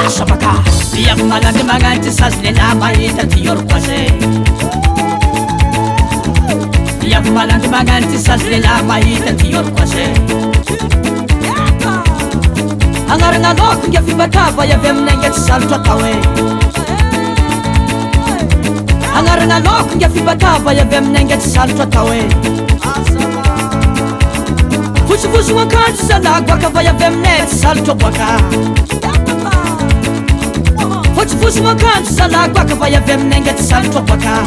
Shabaka Biyak malandi maganti saslela mahita tiyorkwase Biyak malandi maganti saslela mahita tiyorkwase Angaranga loko nge fibataba ya vemnenge tsaltwa tawe Angaranga loko nge fibataba ya vemnenge tsaltwa tawe Fushi wakanti salagwa kava ya vemne tsaltwa bwaka Fushi wakanti salagwa kava ya vemnenge tsaltwa bwaka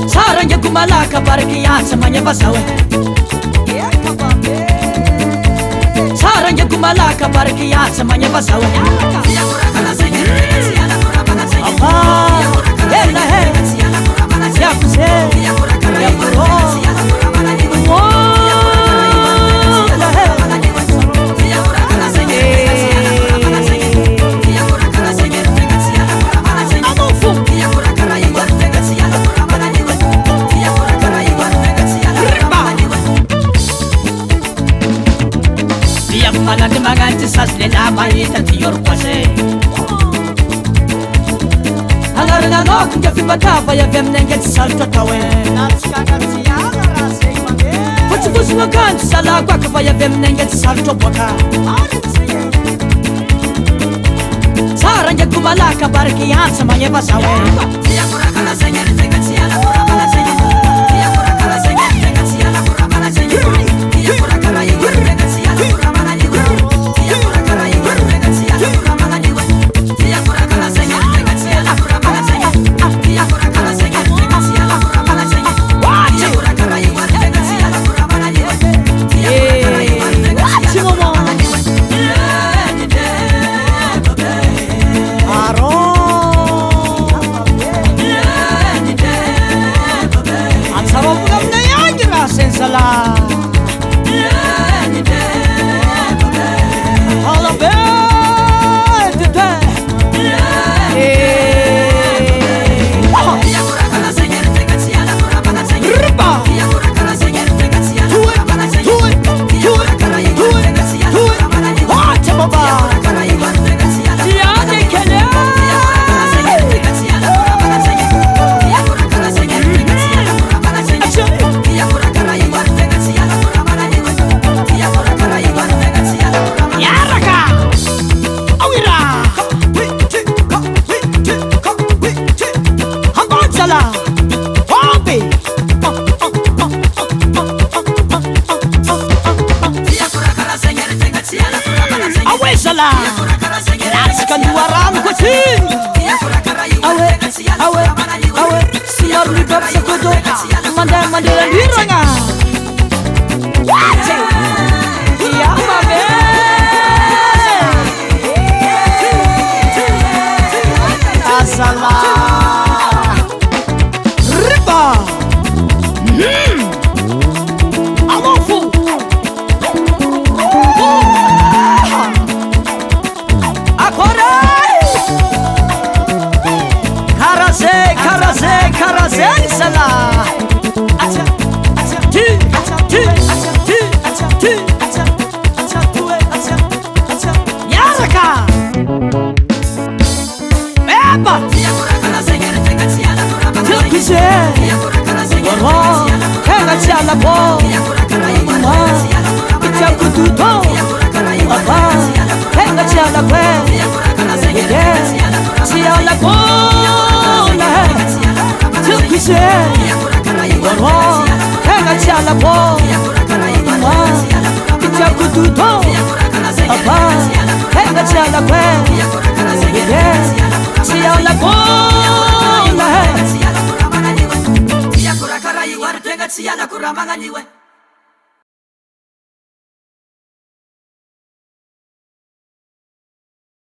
Sarange kumalaka bariki yansa manye basawe Sarange kumalaka bariki yansa manye basawe Hela he Yakuse Yakuro Malandi maganti saslela mahita tiyorkwase Angaranga loko nge fibataba ya vemnenge tsaltwa tawe Fushi wakanti salagwa kava ya vemnenge tsaltwa bwaka Sarange kumalaka bariki yansa manye basawe Kuramangaliwe